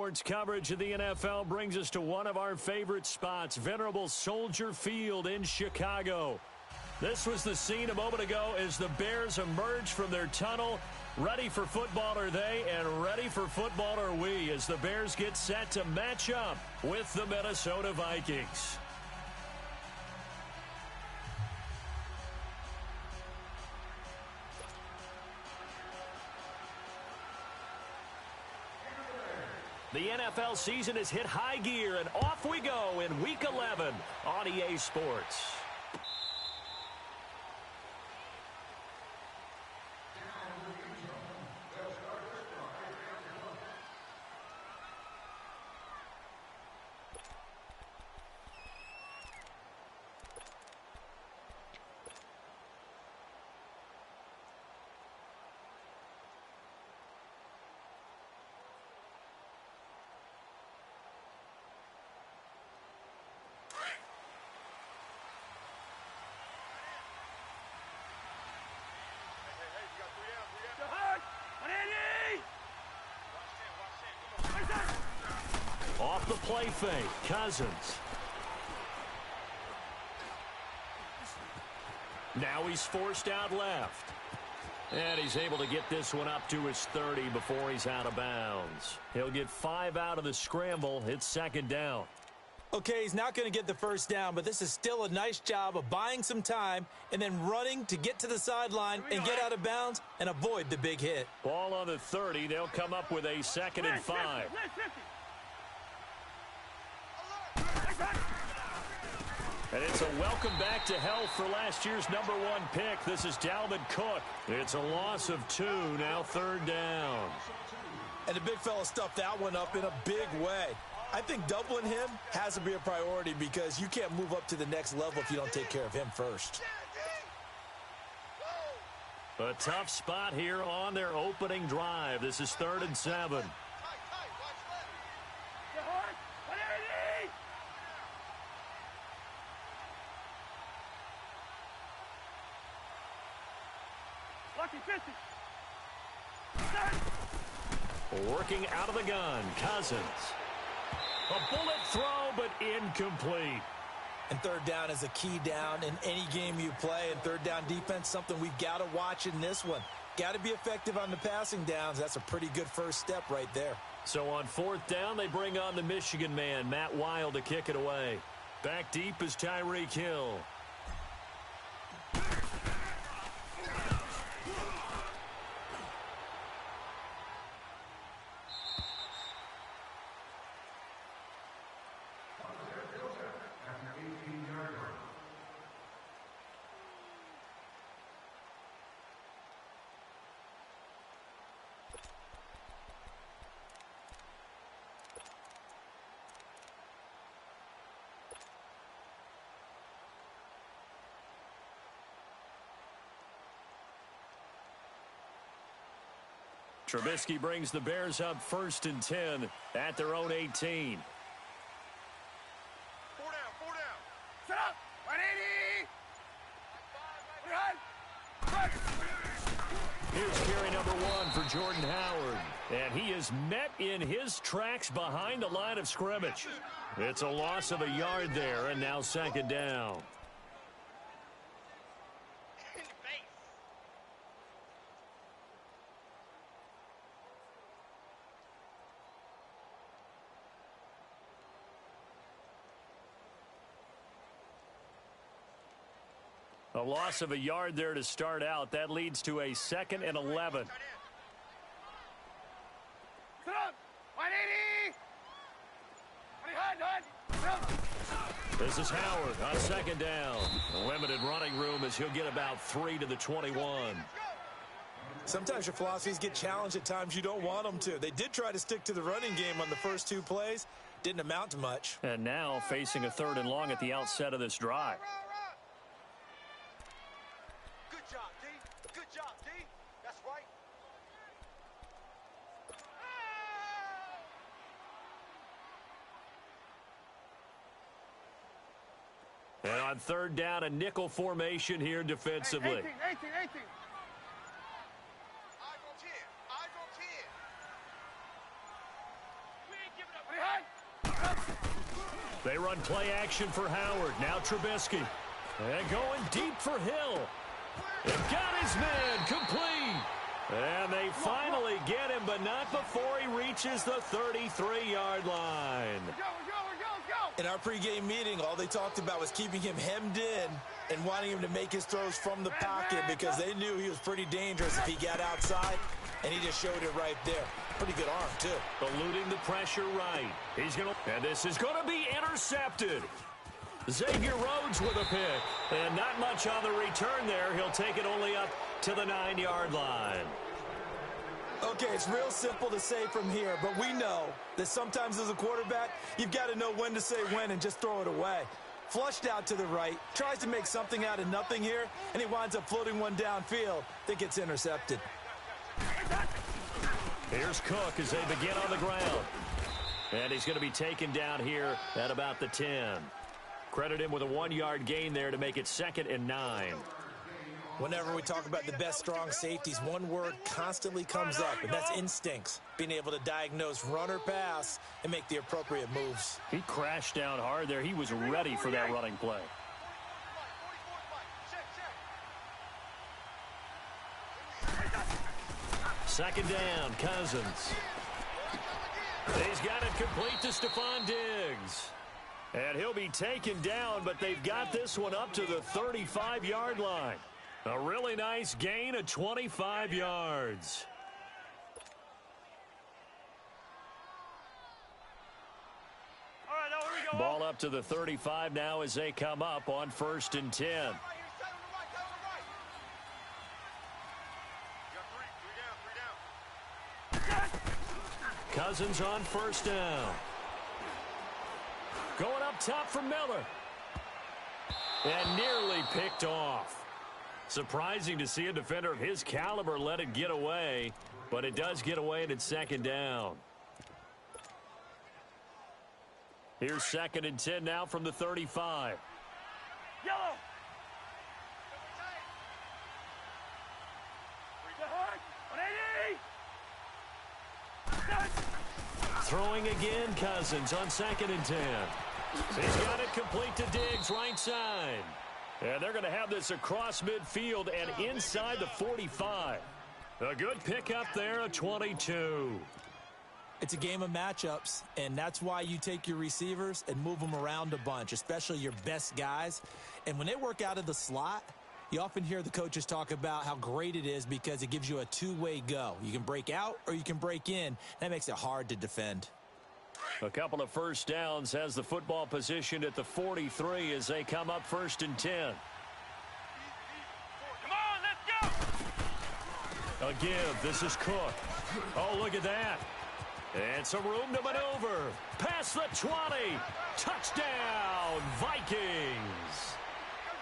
Sports coverage of the NFL brings us to one of our favorite spots, venerable Soldier Field in Chicago. This was the scene a moment ago as the Bears emerged from their tunnel. Ready for football are they, and ready for football are we, as the Bears get set to match up with the Minnesota Vikings. The NFL season has hit high gear, and off we go in Week 11 on EA Sports. Off the play fake, Cousins. Now he's forced out left. And he's able to get this one up to his 30 before he's out of bounds. He'll get 5 out of the scramble. It's second down. Okay, he's not going to get the first down, but this is still a nice job of buying some time and then running to get to the sideline and get out of bounds and avoid the big hit. Ball on the 30. They'll come up with a 2nd and 5. And it's a welcome back to health for last year's #1 pick. This is Dalvin Cook. It's a loss of 2, now 3rd down. And the big fella stuffed that one up in a big way. I think doubling him has to be a priority because you can't move up to the next level if you don't take care of him first. A tough spot here on their opening drive. This is 3rd and 7. Working out of the gun, Cousins. A bullet throw, but incomplete. And 3rd down is a key down in any game you play. And 3rd down defense, something we've got to watch in this one. Got to be effective on the passing downs. That's a pretty good first step right there. So on 4th down, they bring on the Michigan man, Matt Wild, to kick it away. Back deep is Tyreek Hill. Trubisky brings the Bears up 1st and 10 at their own 18. 4 down, 4 down. Set up. 180. Here's carry #1 for Jordan Howard. And he is met in his tracks behind the line of scrimmage. It's a loss of a yard there, and now 2nd down. A loss of a yard there to start out. That leads to a 2nd and 11. Set up. 180. This is Howard on 2nd down. Limited running room as he'll get about 3 to the 21. Sometimes your philosophies get challenged at times you don't want them to. They did try to stick to the running game on the first 2 plays. Didn't amount to much. And now facing a 3rd and long at the outset of this drive. And on 3rd down, a nickel formation here defensively. 18. They run play action for Howard. Now Trubisky. And going deep for Hill. And got his man complete. And they finally get him, but not before he reaches the 33-yard line. Go. In our pregame meeting, all they talked about was keeping him hemmed in and wanting him to make his throws from the pocket because they knew he was pretty dangerous if he got outside, and he just showed it right there. Pretty good arm, too. Eluding the pressure right. And this is going to be intercepted. Xavier Rhodes with a pick. And not much on the return there. He'll take it only up to the 9-yard line. Okay, it's real simple to say from here, but we know that sometimes as a quarterback, you've got to know when to say when and just throw it away. Flushed out to the right, tries to make something out of nothing here, and he winds up floating one downfield that gets intercepted. Here's Cook as they begin on the ground. And he's going to be taken down here at about the 10. Credit him with a 1-yard gain there to make it 2nd and 9. Whenever we talk about the best strong safeties, one word constantly comes up, and that's instincts. Being able to diagnose run or pass and make the appropriate moves. He crashed down hard there. He was ready for that running play. Second down, Cousins. He's got it complete to Stephon Diggs. And he'll be taken down, but they've got this one up to the 35-yard line. A really nice gain of 25 yards. All right, now here we go. Ball up to the 35 now as they come up on 1st and 10. Cousins on 1st down. Going up top for Miller. And nearly picked off. Surprising to see a defender of his caliber let it get away, but it does get away and it's 2nd down. Here's 2nd and 10 now from the 35. Yellow. Throwing again, Cousins on 2nd and 10. He's got it complete to Diggs, right side. And they're going to have this across midfield and inside the 45. A good pickup there, a 22. It's a game of matchups, and that's why you take your receivers and move them around a bunch, especially your best guys. And when they work out of the slot, you often hear the coaches talk about how great it is because it gives you a two-way go. You can break out or you can break in. That makes it hard to defend. A couple of first downs, has the football positioned at the 43 as they come up 1st and 10. Come on, let's go. Again, this is Cook. Oh, look at that. And some room to maneuver. Past the 20. Touchdown, Vikings.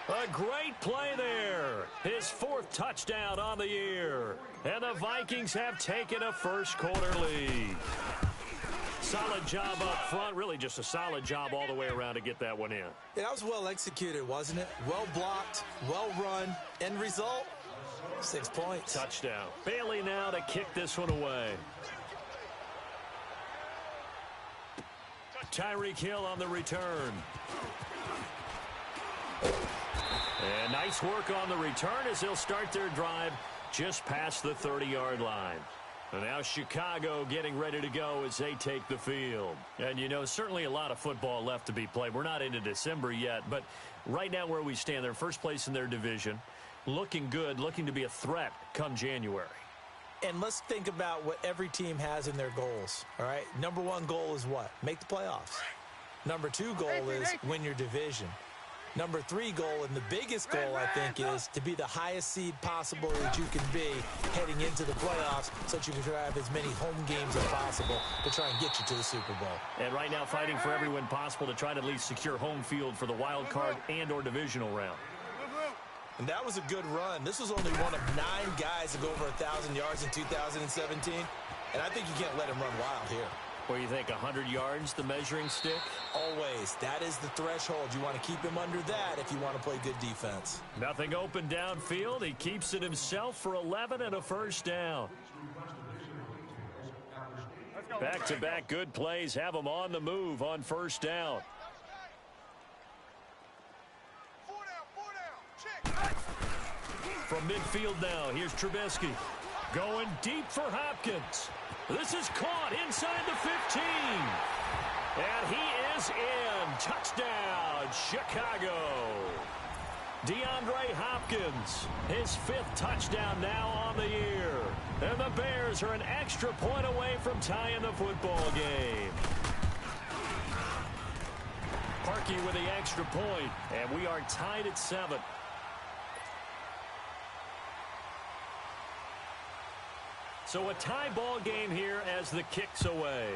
A great play there. His 4th touchdown on the year. And the Vikings have taken a first-quarter lead. Solid job up front. Really just a solid job all the way around to get that one in. Yeah, that was well executed, wasn't it? Well blocked, well run. End result, 6 points. Touchdown. Bailey now to kick this one away. Tyreek Hill on the return. And nice work on the return as they'll start their drive just past the 30-yard line. And now Chicago getting ready to go as they take the field. And, you know, certainly a lot of football left to be played. We're not into December yet, but right now where we stand, they're first place in their division, looking good, looking to be a threat come January. And let's think about what every team has in their goals, all right? Number 1 goal is what? Make the playoffs. Number 2 goal is win your division. Number 3 goal, and the biggest goal, I think, is to be the highest seed possible that you can be heading into the playoffs so that you can have as many home games as possible to try and get you to the Super Bowl. And right now fighting for every win possible to try to at least secure home field for the wild card and or divisional round. And that was a good run. This was only one of 9 guys to go over 1,000 yards in 2017. And I think you can't let him run wild here. What do you think, 100 yards, the measuring stick? Always. That is the threshold. You want to keep him under that if you want to play good defense. Nothing open downfield. He keeps it himself for 11 and a first down. Back-to-back good plays have him on the move on first down. From midfield now, here's Trubisky. Going deep for Hopkins. This is caught inside the 15. And he is in. Touchdown, Chicago. DeAndre Hopkins, his 5th touchdown now on the year. And the Bears are an extra point away from tying the football game. Parkey with the extra point, and we are tied at 7. So a tie ball game here as the kick's away.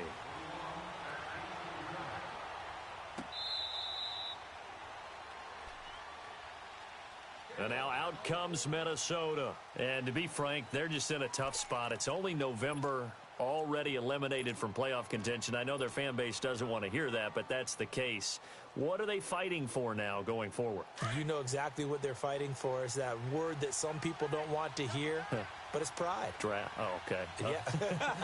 And now out comes Minnesota. And to be frank, they're just in a tough spot. It's only November, already eliminated from playoff contention. I know their fan base doesn't want to hear that, but that's the case. What are they fighting for now going forward? You know exactly what they're fighting for. Is that word that some people don't want to hear, but it's pride. Draft. Oh, okay. Yeah.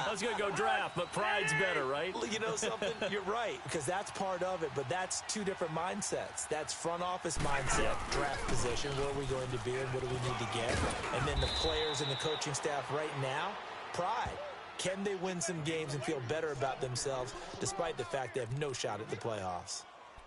I was going to go draft, but pride's better, right? You know something? You're right, because that's part of it, but that's 2 different mindsets. That's front office mindset, draft position, where are we going to be and what do we need to get? And then the players and the coaching staff right now, pride. Can they win some games and feel better about themselves despite the fact they have no shot at the playoffs?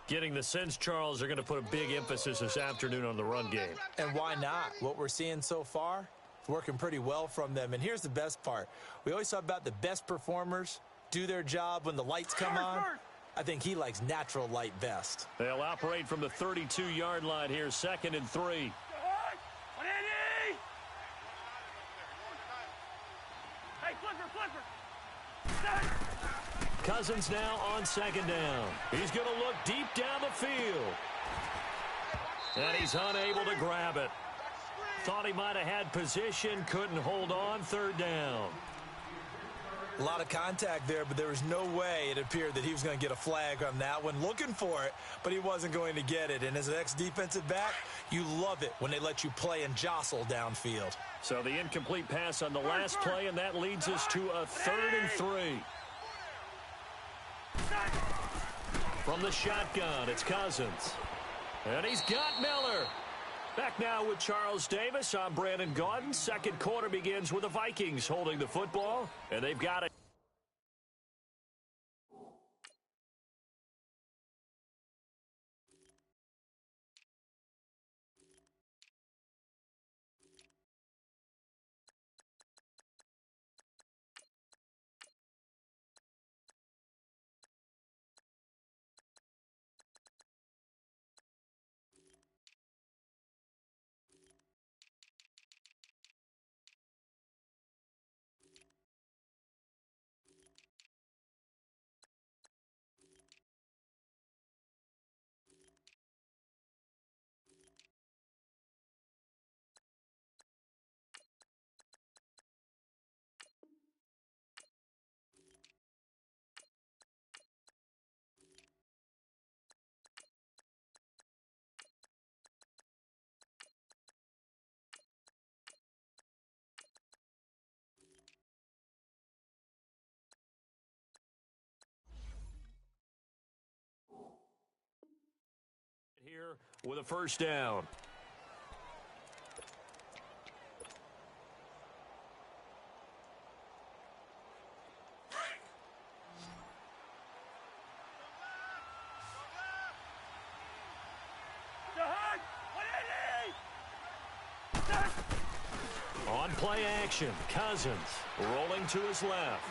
Getting the sense, Charles, they're going to put a big emphasis this afternoon on the run game. And why not? What we're seeing so far, it's working pretty well from them. And here's the best part. We always talk about the best performers do their job when the lights come on. I think he likes natural light best. They'll operate from the 32-yard line here, 2nd and 3. Cousins now on 2nd down. He's going to look deep down the field. And he's unable to grab it. Thought he might have had position, couldn't hold on, 3rd down. A lot of contact there, but there was no way it appeared that he was going to get a flag on that one. Looking for it, but he wasn't going to get it. And as an ex-defensive back, you love it when they let you play and jostle downfield. So the incomplete pass on the last play, and that leads us to a 3rd and 3. From the shotgun, it's Cousins. And he's got Miller. Back now with Charles Davis. I'm Brandon Gaudin. 2nd quarter begins with the Vikings holding the football, and they've got it. Here with a 1st down. On play action, Cousins rolling to his left.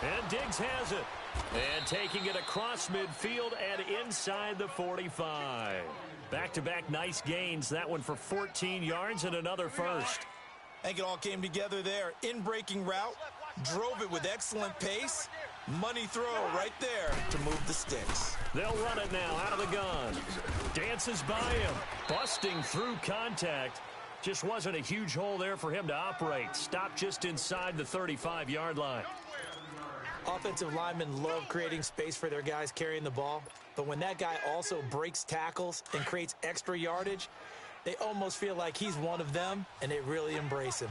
And Diggs has it. And taking it across midfield and inside the 45. Back-to-back nice gains. That one for 14 yards and another 1st. I think it all came together there. In-breaking route, drove it with excellent pace. Money throw right there to move the sticks. They'll run it now out of the gun. Dances by him, busting through contact. Just wasn't a huge hole there for him to operate. Stopped just inside the 35-yard line. Offensive linemen love creating space for their guys carrying the ball, but when that guy also breaks tackles and creates extra yardage, they almost feel like he's one of them, and they really embrace him.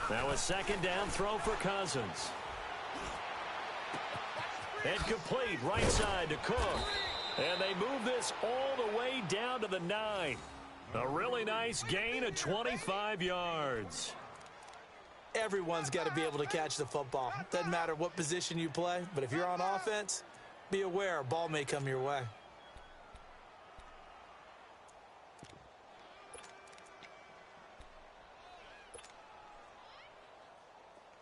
Now a second down throw for Cousins. And complete right side to Cook. And they move this all the way down to the 9. A really nice gain of 25 yards. Everyone's got to be able to catch the football. Doesn't matter what position you play, but if you're on offense, be aware a ball may come your way.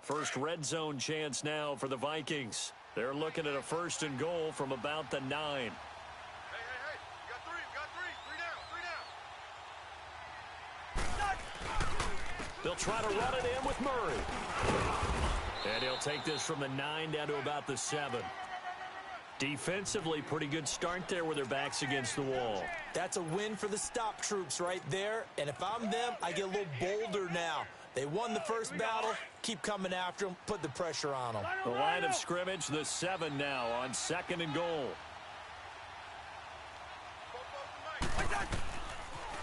First red zone chance now for the Vikings. They're looking at a 1st and goal from about the 9. Hey, you got three. They'll try to run it in with Murray. And he'll take this from the 9 down to about the 7. Defensively, pretty good start there with their backs against the wall. That's a win for the stop troops right there. And if I'm them, I get a little bolder now. They won the first battle. Keep coming after them. Put the pressure on them. The line of scrimmage, the 7 now on 2nd and goal.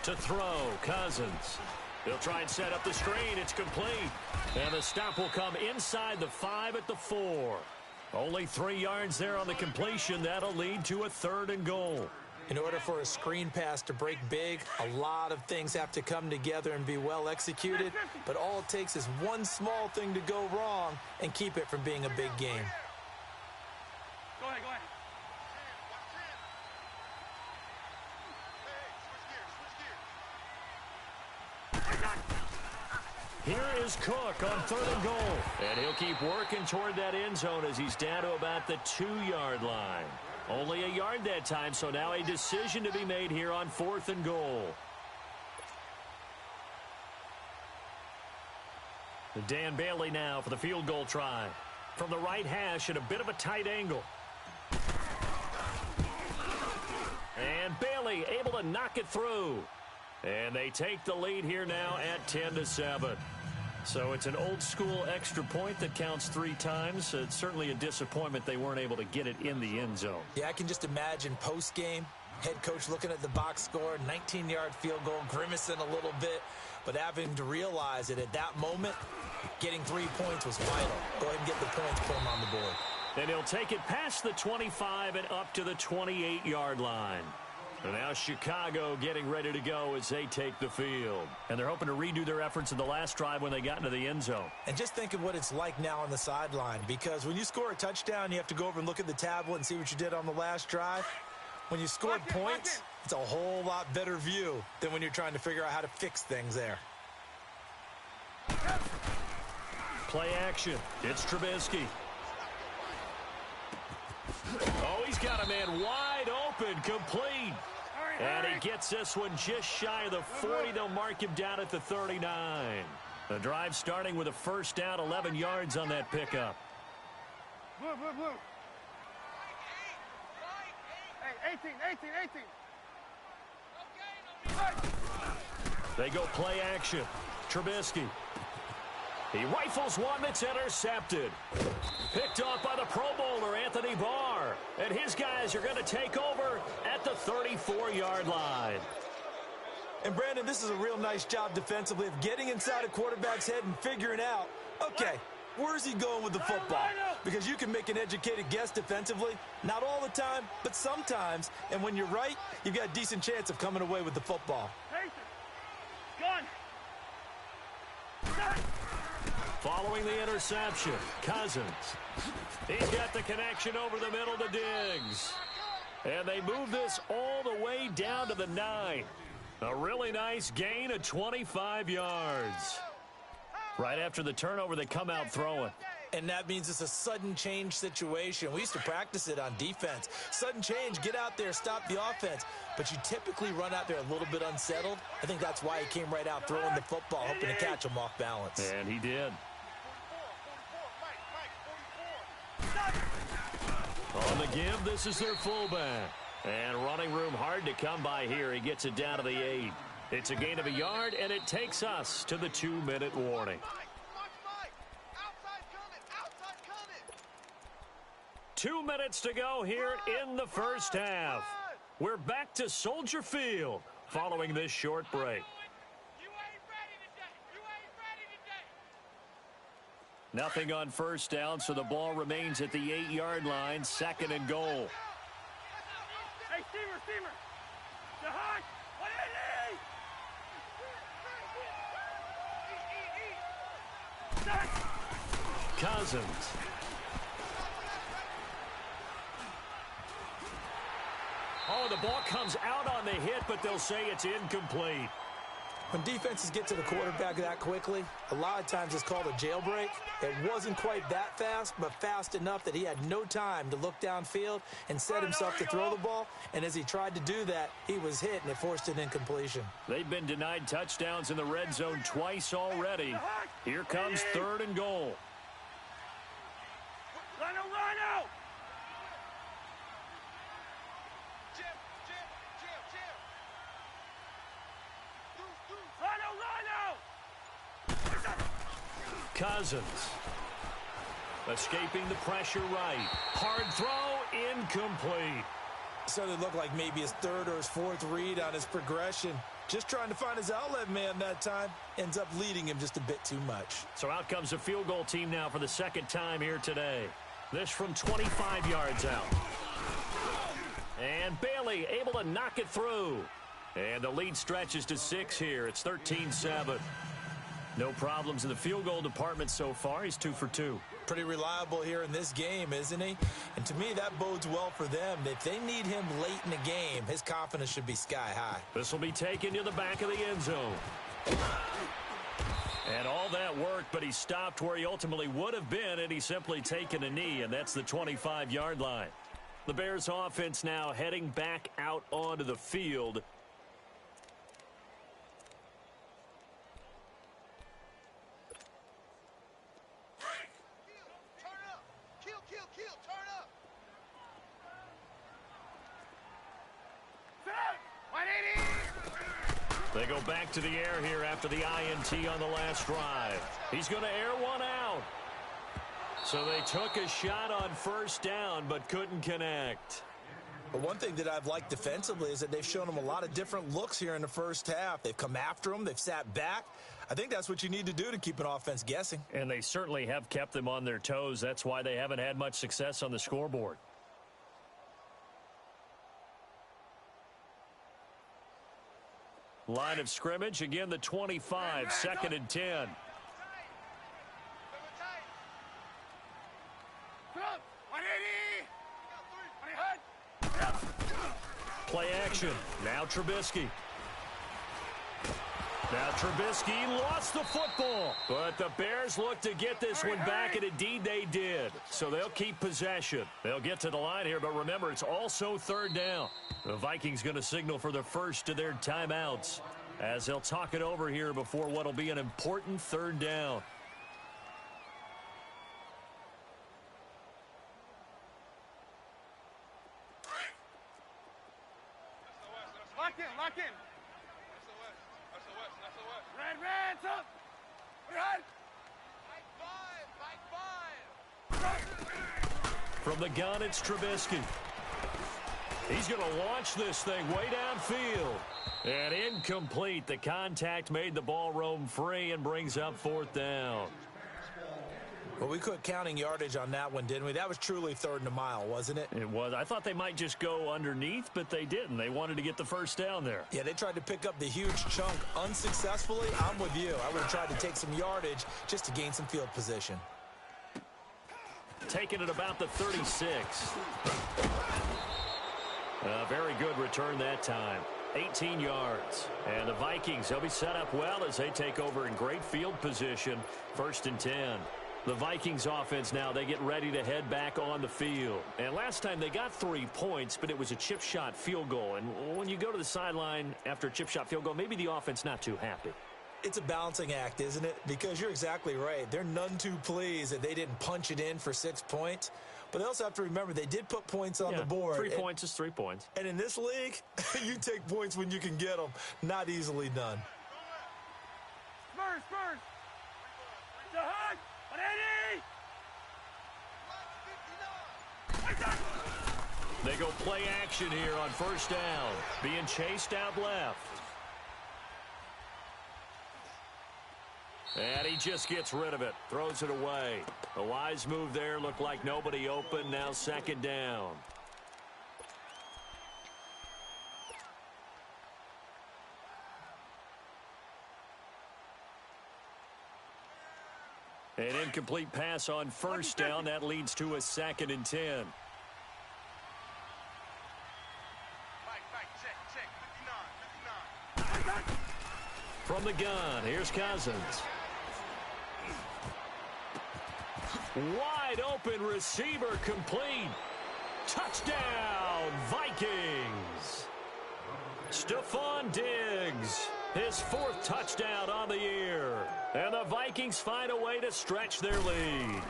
To throw, Cousins. They'll try and set up the screen. It's complete. And the stop will come inside the 5 at the 4. Only 3 yards there on the completion. That'll lead to a 3rd and goal. In order for a screen pass to break big, a lot of things have to come together and be well executed. But all it takes is one small thing to go wrong and keep it from being a big game. Go ahead. Here is Cook on 3rd and goal. And he'll keep working toward that end zone as he's down to about the 2-yard line. Only a yard that time, so now a decision to be made here on 4th and goal. Dan Bailey now for the field goal try. From the right hash at a bit of a tight angle. And Bailey able to knock it through. And they take the lead here now at 10-7. So it's an old-school extra point that counts 3 times. It's certainly a disappointment they weren't able to get it in the end zone. Yeah, I can just imagine post-game, head coach looking at the box score, 19-yard field goal, grimacing a little bit, but having to realize that at that moment, getting 3 points was vital. Go ahead and get the points, put them on the board. And he'll take it past the 25 and up to the 28-yard line. And now Chicago getting ready to go as they take the field. And they're hoping to redo their efforts in the last drive when they got into the end zone. And just think of what it's like now on the sideline, because when you score a touchdown, you have to go over and look at the tablet and see what you did on the last drive. When you scored points, it's a whole lot better view than when you're trying to figure out how to fix things there. Play action. It's Trubisky. Oh, he's got a man wide open, complete. And he gets this one just shy of the 40. They'll mark him down at the 39. The drive starting with a 1st down, 11 yards on that pickup. Blue. Hey, 18. They go play action. Trubisky. He rifles one that's intercepted. Picked off by the Pro Bowler, Anthony Barr. And his guys are going to take over at the 34-yard line. And, Brandon, this is a real nice job defensively of getting inside a quarterback's head and figuring out, okay, where's he going with the football? Because you can make an educated guess defensively. Not all the time, but sometimes. And when you're right, you've got a decent chance of coming away with the football. Gun. Following the interception, Cousins. He's got the connection over the middle to Diggs. And they move this all the way down to the 9. A really nice gain of 25 yards. Right after the turnover, they come out throwing. And that means it's a sudden change situation. We used to practice it on defense. Sudden change, get out there, stop the offense. But you typically run out there a little bit unsettled. I think that's why he came right out throwing the football, hoping to catch him off balance. And he did. On the give, this is their fullback. And running room hard to come by here. He gets it down to the 8. It's a gain of a yard, and it takes us to the 2-minute warning. 2 minutes to go here in the first half. We're back to Soldier Field following this short break. Nothing on first down, so the ball remains at the 8-yard line, 2nd and goal. Hey, steamer. The hot. 180. Cousins. Oh, the ball comes out on the hit, but they'll say it's incomplete. When defenses get to the quarterback that quickly, a lot of times it's called a jailbreak. It wasn't quite that fast, but fast enough that he had no time to look downfield and set himself to throw the ball. And as he tried to do that, he was hit, and it forced an incompletion. They've been denied touchdowns in the red zone twice already. Here comes 3rd and goal. Rhino! Cousins. Escaping the pressure right. Hard throw, incomplete. So it looked like maybe his 3rd or his 4th read on his progression. Just trying to find his outlet man that time. Ends up leading him just a bit too much. So out comes the field goal team now for the 2nd time here today. This from 25 yards out. And Bailey able to knock it through. And the lead stretches to 6 here. It's 13-7. No problems in the field goal department so far. He's 2 for 2. Pretty reliable here in this game, isn't he? And to me, that bodes well for them. If they need him late in the game, his confidence should be sky high. This will be taken to the back of the end zone. And all that worked, but he stopped where he ultimately would have been, and he's simply taken a knee, and that's the 25-yard line. The Bears offense now heading back out onto the field. Turn up. 180. They go back to the air here after the INT on the last drive. He's going to air one out. So they took a shot on first down but couldn't connect. But one thing that I've liked defensively is that they've shown him a lot of different looks here in the first half. They've come after him. They've sat back. I think that's what you need to do to keep an offense guessing. And they certainly have kept them on their toes. That's why they haven't had much success on the scoreboard. Line of scrimmage, again the 25, 2nd and 10. Play action. Now Trubisky. Now Trubisky lost the football. But the Bears look to get this one back, and indeed they did. So they'll keep possession. They'll get to the line here, but remember, it's also 3rd down. The Vikings going to signal for the first of their timeouts as they'll talk it over here before what will be an important 3rd down. Lock in. Red, up. Red. From the gun, it's Trubisky. He's going to launch this thing way downfield. And incomplete. The contact made the ball roam free and brings up 4th down. Well, we quit counting yardage on that one, didn't we? That was truly 3rd and a mile, wasn't it? It was. I thought they might just go underneath, but they didn't. They wanted to get the first down there. Yeah, they tried to pick up the huge chunk unsuccessfully. I'm with you. I would have tried to take some yardage just to gain some field position. Taking it about the 36. A very good return that time. 18 yards. And the Vikings, they'll be set up well as they take over in great field position. 1st and 10. The Vikings offense now, they get ready to head back on the field. And last time they got 3 points, but it was a chip shot field goal. And when you go to the sideline after a chip shot field goal, maybe the offense not too happy. It's a balancing act, isn't it? Because you're exactly right. They're none too pleased that they didn't punch it in for 6 points. But they also have to remember they did put points on the board. 3 points is 3 points. And in this league, you take points when you can get them. Not easily done. Spurs. The hug. 180. They go play action here on first down. Being chased out left. And he just gets rid of it. Throws it away. A wise move there. Looked like nobody open. Now second down. An incomplete pass on first down. That leads to a 2nd and 10. Check, 59. From the gun, here's Cousins. Wide open receiver complete. Touchdown, Vikings. Stephon Diggs, his 4th touchdown on the year. And the Vikings find a way to stretch their lead.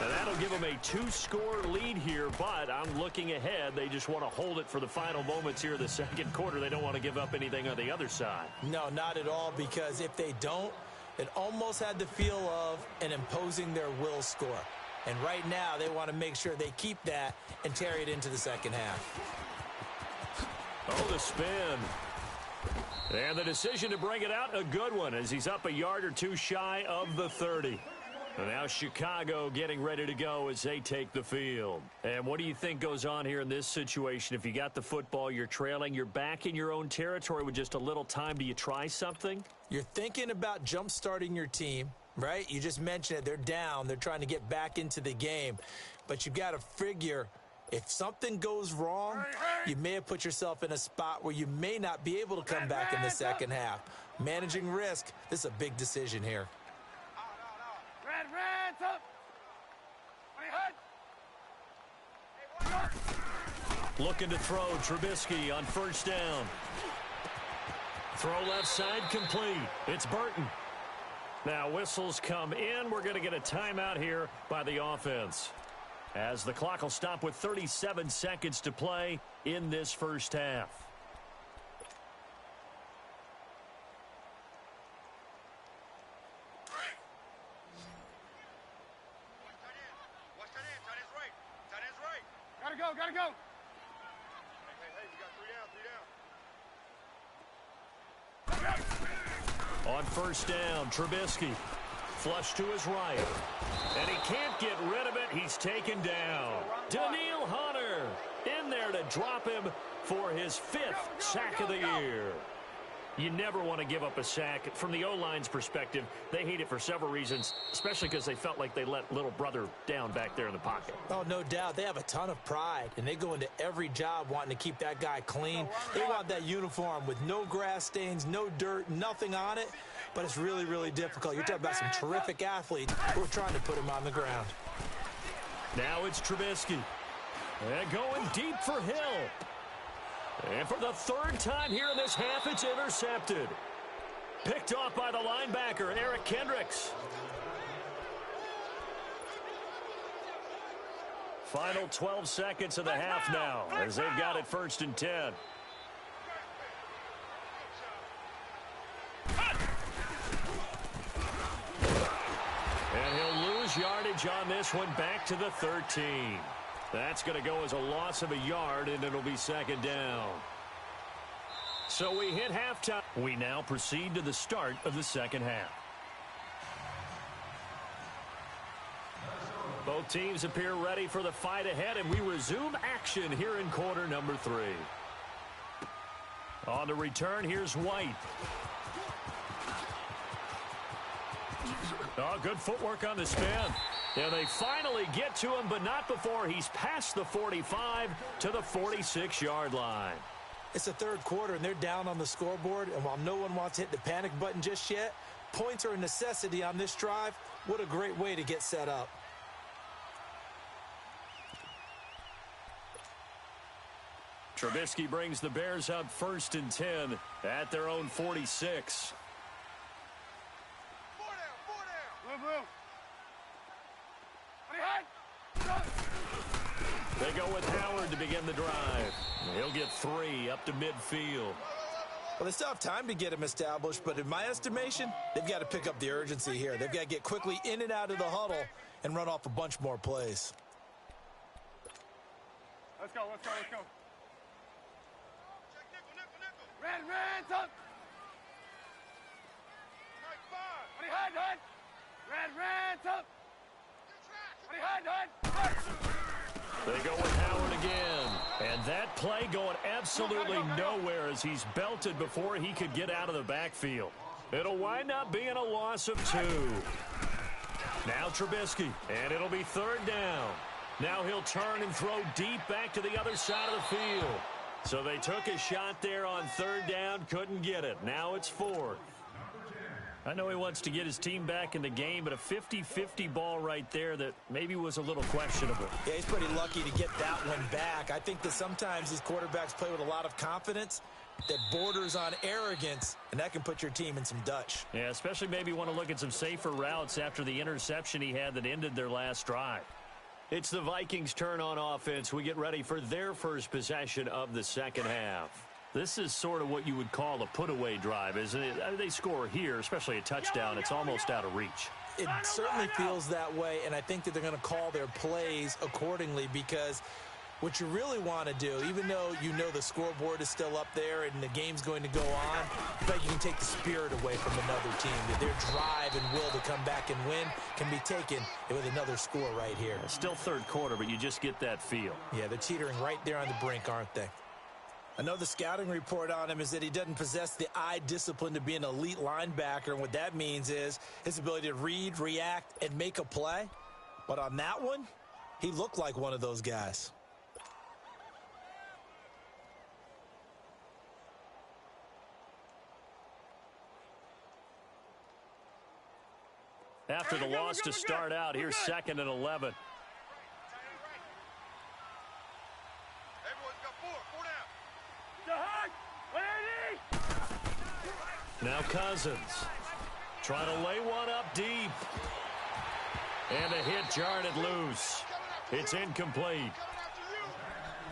And that'll give them a 2-score lead here, but I'm looking ahead. They just want to hold it for the final moments here of the second quarter. They don't want to give up anything on the other side. No, not at all, because if they don't, it almost had the feel of an imposing their will score. And right now, they want to make sure they keep that and carry it into the second half. Oh, the spin. And the decision to bring it out, a good one, as he's up a yard or two shy of the 30. And now Chicago getting ready to go as they take the field. And what do you think goes on here in this situation? If you got the football, you're trailing, you're back in your own territory with just a little time. Do you try something? You're thinking about jump-starting your team, right? You just mentioned it. They're down. They're trying to get back into the game. But you've got to figure, if something goes wrong, you may have put yourself in a spot where you may not be able to come back in the second half. Managing risk, this is a big decision here. Red, up. Looking to throw, Trubisky on first down. Throw left side complete. It's Burton. Now whistles come in. We're going to get a timeout here by the offense, as the clock will stop with 37 seconds to play in this first half. Gotta go. Hey, we got 3 down. On first down, Trubisky. Flush to his right. And he can't get rid of it. He's taken down. Daniil Hunter in there to drop him for his 5th sack of the year. You never want to give up a sack. From the O-line's perspective, they hate it for several reasons, especially because they felt like they let little brother down back there in the pocket. Oh, no doubt. They have a ton of pride, and they go into every job wanting to keep that guy clean. They want that uniform with no grass stains, no dirt, nothing on it. But it's really, really difficult. You're talking about some terrific athletes who are trying to put him on the ground. Now it's Trubisky. And going deep for Hill. And for the 3rd time here in this half, it's intercepted. Picked off by the linebacker, Eric Kendricks. Final 12 seconds of the half now, as they've got it 1st and 10. And he'll lose yardage on this one, back to the 13. That's going to go as a loss of a yard, and it'll be 2nd down. So we hit halftime. We now proceed to the start of the second half. Both teams appear ready for the fight ahead, and we resume action here in quarter number 3. On the return, here's White. Oh, good footwork on the spin. And they finally get to him, but not before he's past the 45 to the 46-yard line. It's the 3rd quarter, and they're down on the scoreboard. And while no one wants to hit the panic button just yet, points are a necessity on this drive. What a great way to get set up. Trubisky brings the Bears up 1st and 10 at their own 46. 4 down. Blue. They go with Howard to begin the drive. He'll get 3 up to midfield. Well, they still have time to get him established, but in my estimation, they've got to pick up the urgency here. They've got to get quickly in and out of the huddle and run off a bunch more plays. Let's go. Check nickel. Red, up. Mike 5. They go with Howard again. And that play going absolutely nowhere as he's belted before he could get out of the backfield. It'll wind up being a loss of 2. Now Trubisky, and it'll be 3rd down. Now he'll turn and throw deep back to the other side of the field. So they took a shot there on 3rd down, couldn't get it. Now it's 4th. I know he wants to get his team back in the game, but a 50-50 ball right there that maybe was a little questionable. Yeah, he's pretty lucky to get that one back. I think that sometimes these quarterbacks play with a lot of confidence that borders on arrogance, and that can put your team in some Dutch. Yeah, especially maybe want to look at some safer routes after the interception he had that ended their last drive. It's the Vikings' turn on offense. We get ready for their first possession of the second half. This is sort of what you would call a put-away drive, isn't it? They score here, especially a touchdown. It's almost out of reach. It certainly feels that way, and I think that they're going to call their plays accordingly because what you really want to do, even though you know the scoreboard is still up there and the game's going to go on, I think you can take the spirit away from another team. Their drive and will to come back and win can be taken with another score right here. Still 3rd quarter, but you just get that feel. Yeah, they're teetering right there on the brink, aren't they? Another scouting report on him is that he doesn't possess the eye discipline to be an elite linebacker, and what that means is his ability to read, react, and make a play. But on that one, he looked like one of those guys. After the loss to start out, here's 2nd and 11. Everyone's got 4 down. Now Cousins trying to lay one up deep. And a hit jarred it loose. It's incomplete.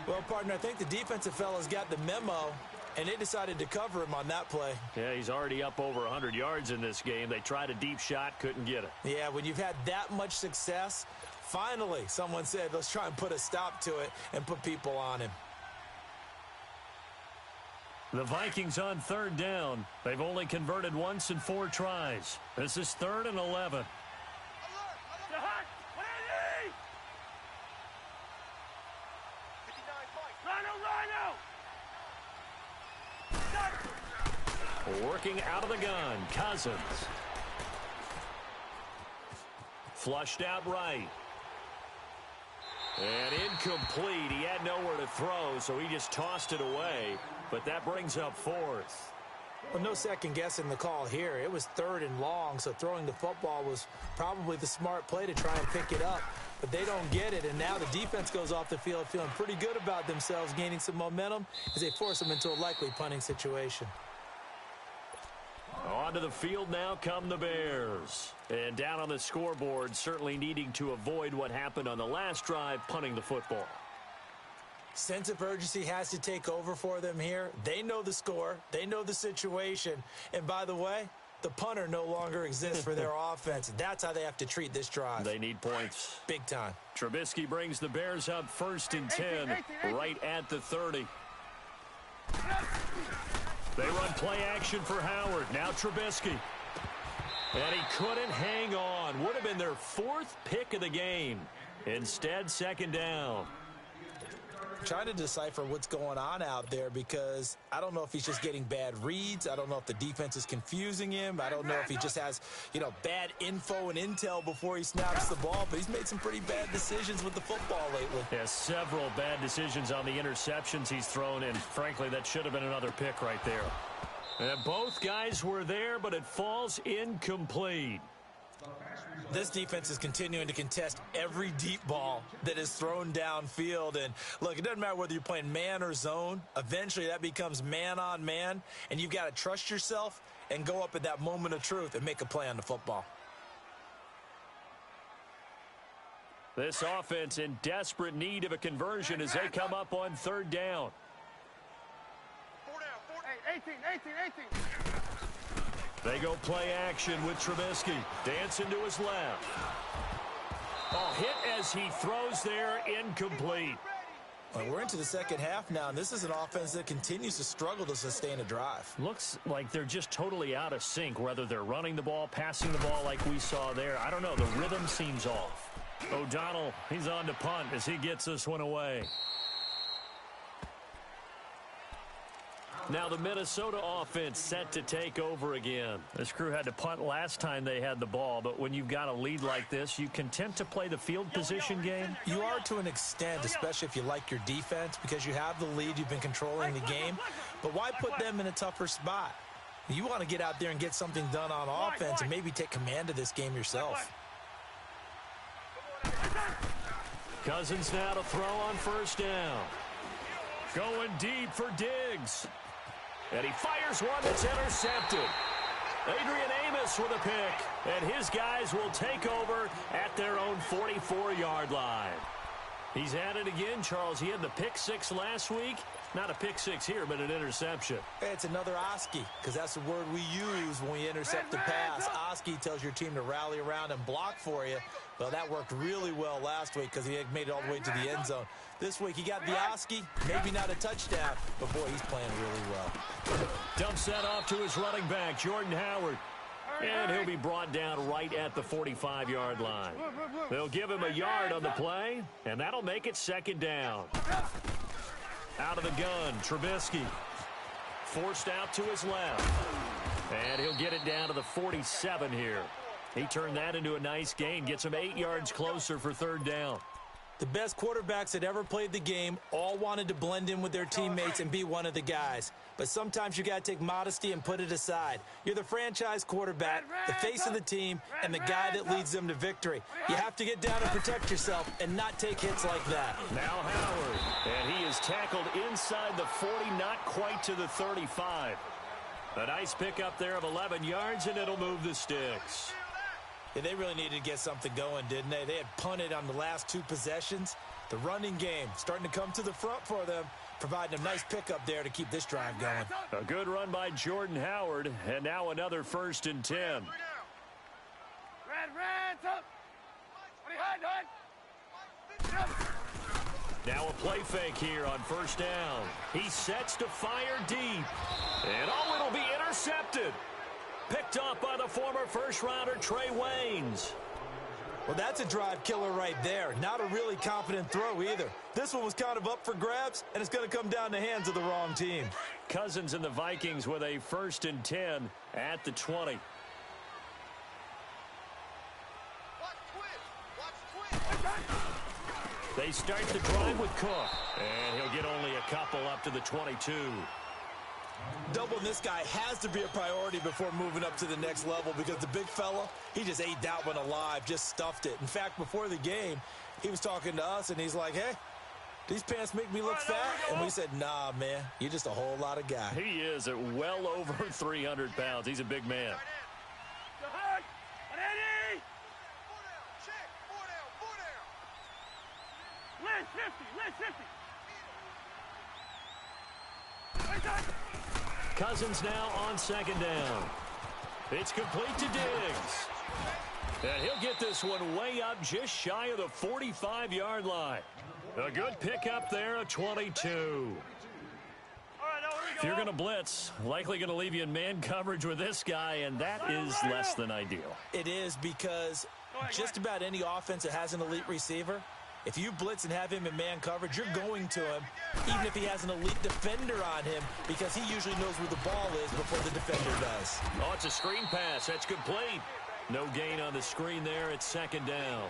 Well, partner, I think the defensive fellas got the memo, and they decided to cover him on that play. Yeah, he's already up over 100 yards in this game. They tried a deep shot, couldn't get it. Yeah, when you've had that much success, finally someone said, let's try and put a stop to it and put people on him. The Vikings on 3rd down. They've only converted once in 4 tries. This is 3rd and 11. Working out of the gun, Cousins. Flushed out right. And incomplete. He had nowhere to throw, so he just tossed it away. But that brings up 4th. Well, no second guessing the call here. It was 3rd and long, so throwing the football was probably the smart play to try and pick it up. But they don't get it, and now the defense goes off the field feeling pretty good about themselves, gaining some momentum as they force them into a likely punting situation. Onto the field now come the Bears. And down on the scoreboard, certainly needing to avoid what happened on the last drive, punting the football. Sense of urgency has to take over for them here. They know the score. They know the situation. And by the way, the punter no longer exists for their offense. That's how they have to treat this drive. They need points. Big time. Trubisky brings the Bears up 1st and 10, right at the 30. They run play action for Howard. Now Trubisky. And he couldn't hang on. Would have been their 4th pick of the game. Instead, 2nd down. Trying to decipher what's going on out there because I don't know if he's just getting bad reads. I don't know if the defense is confusing him. I don't know if he just has, bad info and intel before he snaps the ball. But he's made some pretty bad decisions with the football lately. Yeah, several bad decisions on the interceptions he's thrown in. Frankly, that should have been another pick right there. And both guys were there, but it falls incomplete. This defense is continuing to contest every deep ball that is thrown downfield. And, look, it doesn't matter whether you're playing man or zone. Eventually, that becomes man-on-man, and you've got to trust yourself and go up at that moment of truth and make a play on the football. This offense in desperate need of a conversion as they come up on 3rd down. 4 down. 18. They go play action with Trubisky. Dancing to his left. Oh, hit as he throws there, incomplete. Well, we're into the second half now, and this is an offense that continues to struggle to sustain a drive. Looks like they're just totally out of sync, whether they're running the ball, passing the ball like we saw there. I don't know. The rhythm seems off. O'Donnell, he's on to punt as he gets this one away. Now the Minnesota offense set to take over again. This crew had to punt last time they had the ball, but when you've got a lead like this, you content to play the field position game? You are to an extent, especially if you like your defense, because you have the lead, you've been controlling the game. But why put them in a tougher spot? You want to get out there and get something done on offense and maybe take command of this game yourself. Cousins now to throw on first down. Going deep for Diggs. And he fires one that's intercepted. Adrian Amos with a pick. And his guys will take over at their own 44-yard line. He's at it again, Charles. He had the pick six last week. Not a pick six here, but an interception. It's another Oski, because that's the word we use when we intercept the pass. Oski tells your team to rally around and block for you. Well, that worked really well last week because he had made it all the way to the end zone. This week, he got the Oski, maybe not a touchdown, but, boy, he's playing really well. Dumps that off to his running back, Jordan Howard. And he'll be brought down right at the 45-yard line. They'll give him a yard on the play, and that'll make it second down. Out of the gun, Trubisky. Forced out to his left. And he'll get it down to the 47 here. He turned that into a nice gain, gets him 8 yards closer for third down. The best quarterbacks that ever played the game all wanted to blend in with their teammates and be one of the guys. But sometimes you got to take modesty and put it aside. You're the franchise quarterback, the face of the team, and the guy that leads them to victory. You have to get down and protect yourself and not take hits like that. Now Howard, and he is tackled inside the 40, not quite to the 35. A nice pickup there of 11 yards, and it'll move the sticks. Yeah, they really needed to get something going, didn't they? They had punted on the last 2 possessions. The running game starting to come to the front for them, providing a nice pickup there to keep this drive going. A good run by Jordan Howard, and now another 1st and 10. Red, up. Now a play fake here on first down. He sets to fire deep. And oh, it'll be intercepted. Picked off by the former first-rounder Trey Waynes. Well, that's a drive killer right there. Not a really confident throw either. This one was kind of up for grabs, and it's going to come down the hands of the wrong team. Cousins and the Vikings with a 1st and 10 at the 20. They start the drive with Cook, and he'll get only a couple up to the 22. Doubling this guy has to be a priority before moving up to the next level because the big fella, he just ate that one alive, just stuffed it. In fact, before the game, he was talking to us, and he's like, hey, these pants make me look fat? And we said, nah, man, you're just a whole lot of guy. He is at well over 300 pounds. He's a big man. Cousins now on second down. It's complete to Diggs. And he'll get this one way up just shy of the 45-yard line. A good pickup there, a 22. If you're going to blitz, likely going to leave you in man coverage with this guy, and that is less than ideal. It is because just about any offense that has an elite receiver, if you blitz and have him in man coverage, you're going to him, even if he has an elite defender on him, because he usually knows where the ball is before the defender does. Oh, it's a screen pass. That's complete. No gain on the screen there. It's second down.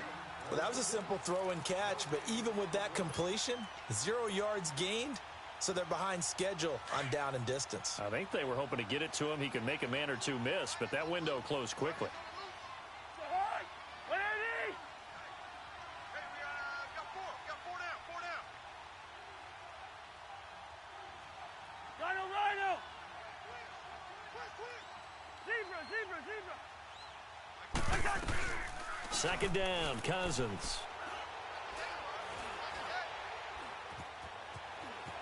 Well, that was a simple throw and catch, but even with that completion, 0 yards gained, so they're behind schedule on down and distance. I think they were hoping to get it to him. He could make a man or two miss, but that window closed quickly. Second down, Cousins.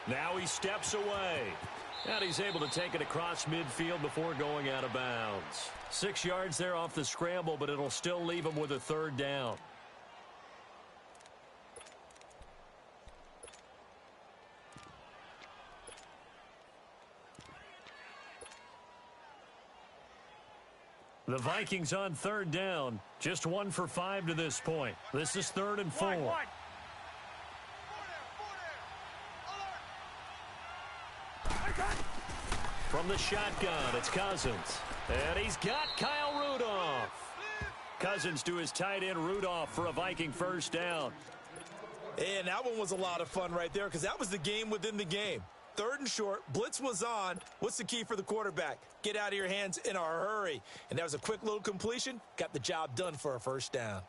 Now he steps away. And he's able to take it across midfield before going out of bounds. 6 yards there off the scramble, but it'll still leave him with a third down. The Vikings on third down. Just 1 for 5 to this point. This is 3rd and 4. Wide. From the shotgun, it's Cousins. And he's got Kyle Rudolph. Cousins to his tight end Rudolph for a Viking first down. And that one was a lot of fun right there because that was the game within the game. 3rd and short, blitz was on. What's the key for the quarterback? Get out of your hands in a hurry. And that was a quick little completion. Got the job done for a first down.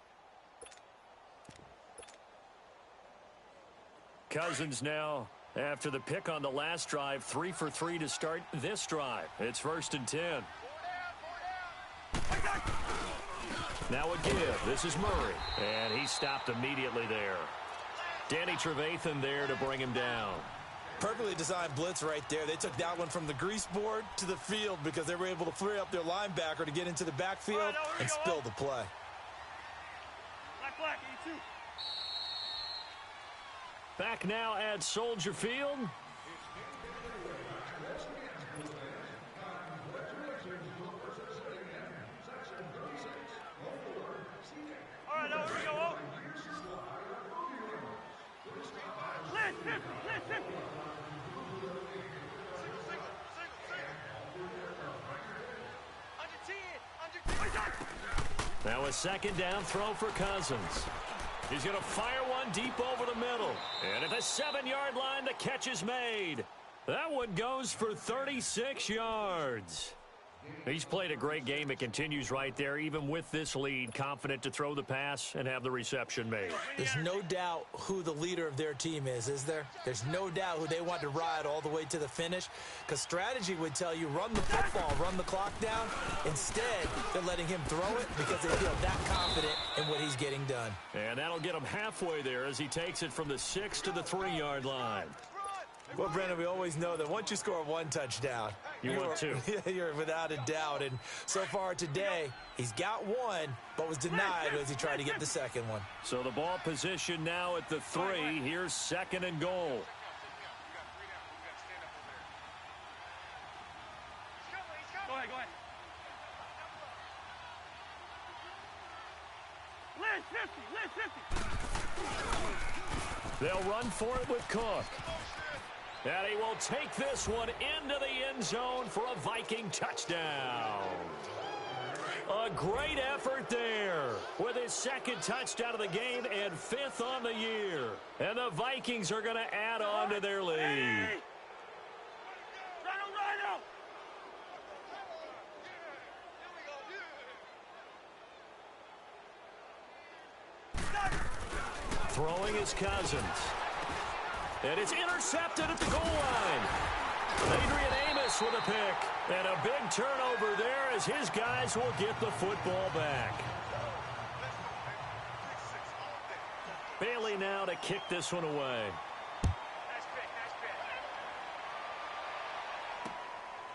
Cousins now, after the pick on the last drive, 3 for 3 to start this drive. It's 1st and 10. Now a give. This is Murray. And he stopped immediately there. Danny Trevathan there to bring him down. Perfectly designed blitz right there. They took that one from the grease board to the field because they were able to free up their linebacker to get into the backfield and spill the play. Black, E2. Back now at Soldier Field. All right, now here we go. Let's 50. Now a 2nd down throw for Cousins. He's going to fire one deep over the middle. And at the 7-yard line, the catch is made. That one goes for 36 yards. He's played a great game. It continues right there, even with this lead, confident to throw the pass and have the reception made. There's no doubt who the leader of their team is there? There's no doubt who they want to ride all the way to the finish because strategy would tell you run the football, run the clock down. Instead, they're letting him throw it because they feel that confident in what he's getting done. And that'll get him halfway there as he takes it from the 6 to the 3-yard line. Well, Brandon, we always know that once you score 1 touchdown, want 2. You're without a doubt. And so far today, he's got 1, but was denied as he tried to get the 2nd one. So the ball position now at the 3. Here's 2nd and goal. Go ahead. Let's 50. They'll run for it with Cook. And he will take this one into the end zone for a Viking touchdown. A great effort there with his 2nd touchdown of the game and 5th on the year. And the Vikings are going to add on to their lead. Rhino. Throwing is Cousins. And it's intercepted at the goal line. Adrian Amos with a pick. And a big turnover there as his guys will get the football back. Bailey now to kick this one away.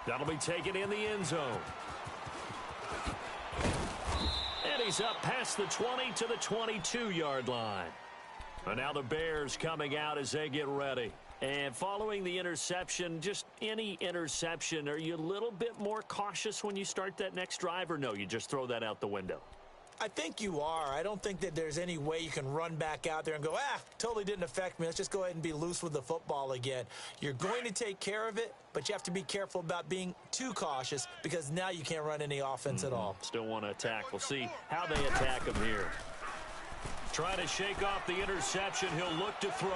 That'll be taken in the end zone. And he's up past the 20 to the 22-yard line. And now the Bears coming out as they get ready. And following the interception, just any interception, are you a little bit more cautious when you start that next drive, or no, you just throw that out the window? I think you are. I don't think that there's any way you can run back out there and go, totally didn't affect me. Let's just go ahead and be loose with the football again. You're going to take care of it, but you have to be careful about being too cautious because now you can't run any offense at all. Still want to attack. We'll see how they attack him here. Trying to shake off the interception. He'll look to throw.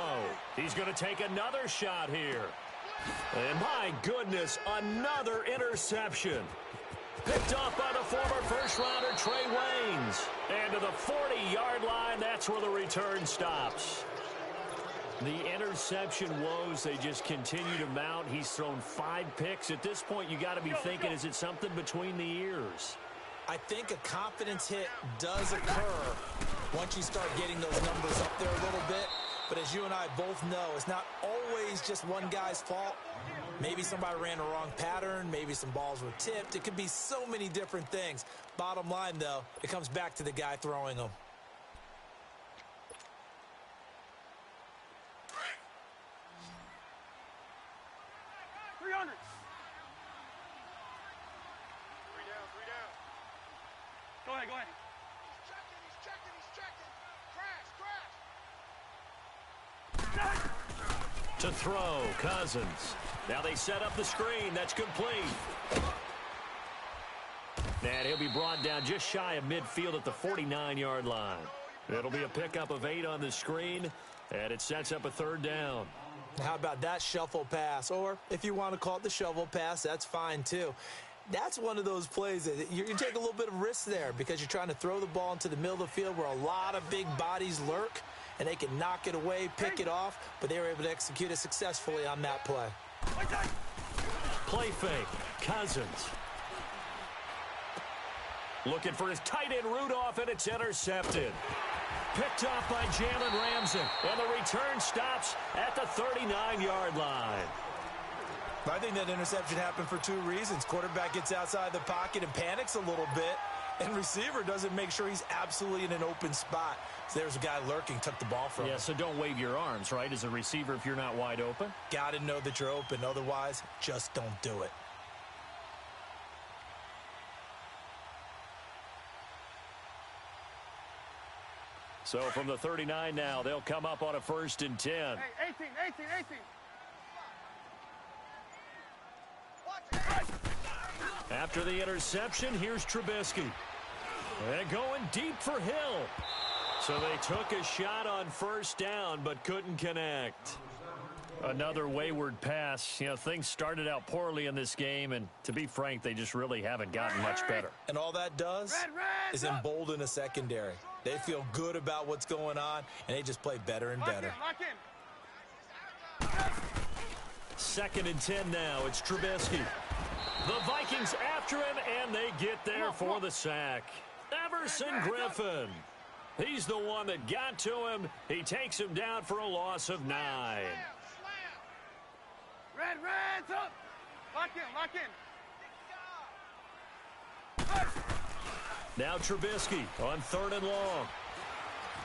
He's going to take another shot here. And my goodness, another interception. Picked off by the former first-rounder Trey Waynes. And to the 40-yard line, that's where the return stops. The interception woes, they just continue to mount. He's thrown 5 picks. At this point, you got to be thinking, is it something between the ears? I think a confidence hit does occur once you start getting those numbers up there a little bit. But as you and I both know, it's not always just one guy's fault. Maybe somebody ran a wrong pattern. Maybe some balls were tipped. It could be so many different things. Bottom line, though, it comes back to the guy throwing them. Go ahead, go ahead. He's checking. Crash. To throw, Cousins. Now they set up the screen. That's complete. And he'll be brought down just shy of midfield at the 49-yard line. It'll be a pickup of 8 on the screen, and it sets up a 3rd down. How about that shuffle pass? Or if you want to call it the shovel pass, that's fine too. That's one of those plays that you take a little bit of risk there because you're trying to throw the ball into the middle of the field where a lot of big bodies lurk, and they can knock it away, pick it off, but they were able to execute it successfully on that play. Play fake, Cousins. Looking for his tight end Rudolph, and it's intercepted. Picked off by Jalen Ramsey, and the return stops at the 39-yard line. I think that interception happened for 2 reasons. Quarterback gets outside the pocket and panics a little bit, and receiver doesn't make sure he's absolutely in an open spot. So there's a guy lurking, took the ball from him. Yeah, so don't wave your arms, right, as a receiver if you're not wide open? Got to know that you're open. Otherwise, just don't do it. So from the 39 now, they'll come up on a 1st and 10. Hey, 18. After the interception, here's Trubisky. And going deep for Hill. So they took a shot on 1st down, but couldn't connect. Another wayward pass. You know, things started out poorly in this game, and to be frank, they just really haven't gotten much better. And all that does is embolden a secondary. They feel good about what's going on, and they just play better and better. Lock in. 2nd and 10 now. It's Trubisky. The Vikings after him, and they get there for the sack. Everson Griffin. He's the one that got to him. He takes him down for a loss of 9. Reds up. Lock in. Now Trubisky on 3rd and long.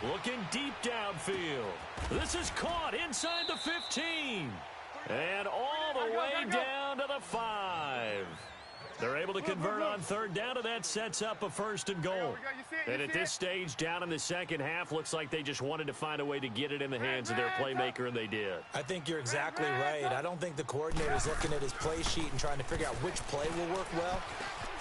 Looking deep downfield. This is caught inside the 15. And all the way down to the 5. They're able to convert on 3rd down, and that sets up a 1st and goal. And at this stage, down in the 2nd half, looks like they just wanted to find a way to get it in the hands of their playmaker, and they did. I think you're exactly right. I don't think the coordinator's looking at his play sheet and trying to figure out which play will work well.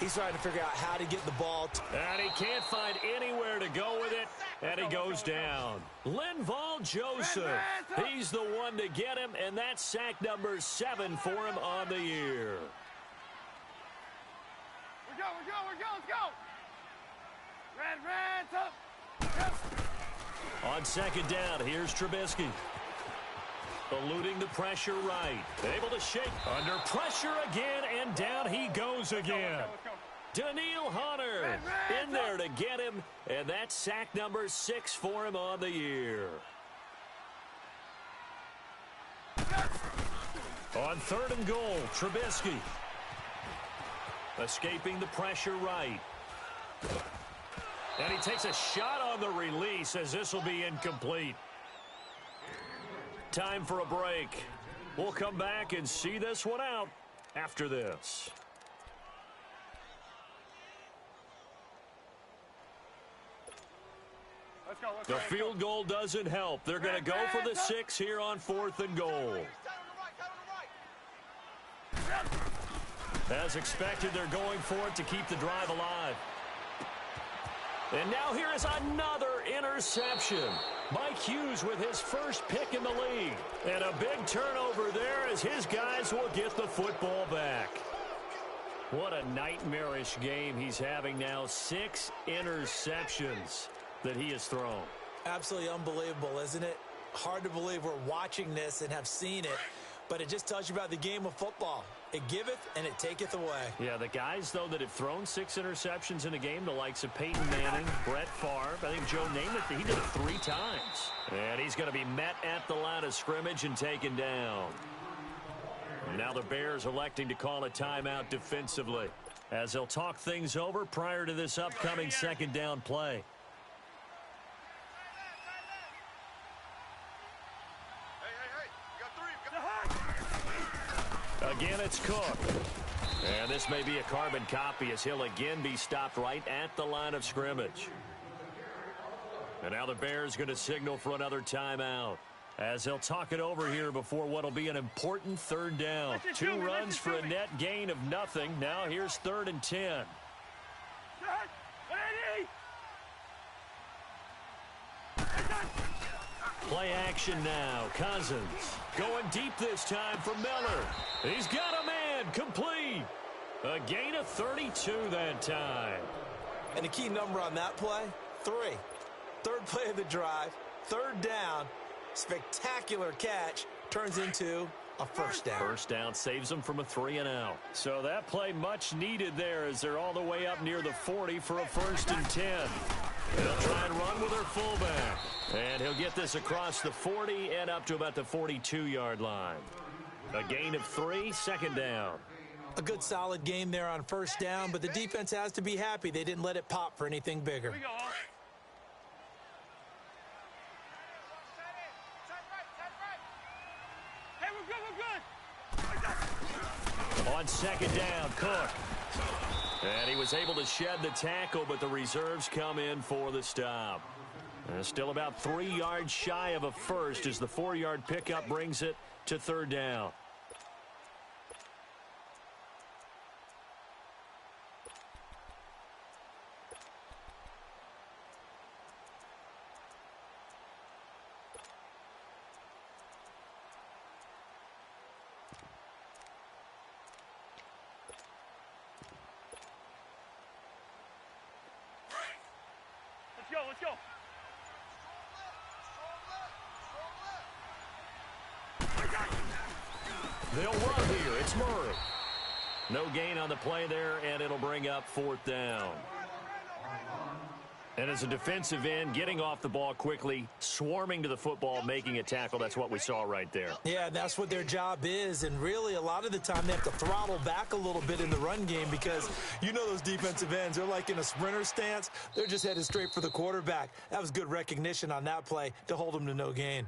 He's trying to figure out how to get the ball. And he can't find anywhere to go with it, and he goes down. Linval Joseph, he's the one to get him, and that's sack number 7 for him on the year. We're go. Let's go. Reds up. On 2nd down, here's Trubisky. Eluding the pressure right. Able to shake. Under pressure again, and down he goes again. Let's go. Daniil Hunter in there to get him, and that's sack number 6 for him on the year. On 3rd and goal, Trubisky. Escaping the pressure right. And he takes a shot on the release as this will be incomplete. Time for a break. We'll come back and see this one out after this. Let's go. The field goal doesn't help. They're going to go for the 6 here on 4th and goal. As expected, they're going for it to keep the drive alive. And now here is another interception. Mike Hughes with his first pick in the league. And a big turnover there as his guys will get the football back. What a nightmarish game he's having now. 6 interceptions that he has thrown. Absolutely unbelievable, isn't it? Hard to believe we're watching this and have seen it, but it just tells you about the game of football. It giveth and it taketh away. Yeah, the guys, though, that have thrown 6 interceptions in a game, the likes of Peyton Manning, Brett Favre, I think Joe Namath, he did it 3 times. And he's going to be met at the line of scrimmage and taken down. And now the Bears electing to call a timeout defensively as they'll talk things over prior to this upcoming 2nd down play. Hey, you got 3. Again, it's Cook. And this may be a carbon copy as he'll again be stopped right at the line of scrimmage. And now the Bears going to signal for another timeout as they'll talk it over here before what will be an important third down. 2 runs for a net gain of nothing. Now here's 3rd and 10. Play action now. Cousins going deep this time for Miller. He's got a man. Complete. A gain of 32 that time. And the key number on that play, 3. 3rd play of the drive, 3rd down, spectacular catch, turns into a first down. First down saves them from a 3-and-out. So that play much needed there as they're all the way up near the 40 for a 1st and 10. They'll try and run with their fullback. And he'll get this across the 40 and up to about the 42-yard line. A gain of 3, 2nd down. A good solid game there on 1st down, but the defense has to be happy they didn't let it pop for anything bigger. Here we go. Hey, we're good. On 2nd down, Cook. And he was able to shed the tackle, but the reserves come in for the stop. And still about 3 yards shy of a first as the 4-yard pickup brings it to 3rd down. Let's go. They'll run here. It's Murray. No gain on the play there, and it'll bring up 4th down. And as a defensive end, getting off the ball quickly, swarming to the football, making a tackle, that's what we saw right there. Yeah, that's what their job is, and really a lot of the time they have to throttle back a little bit in the run game because you know those defensive ends, they're like in a sprinter stance. They're just headed straight for the quarterback. That was good recognition on that play to hold them to no gain.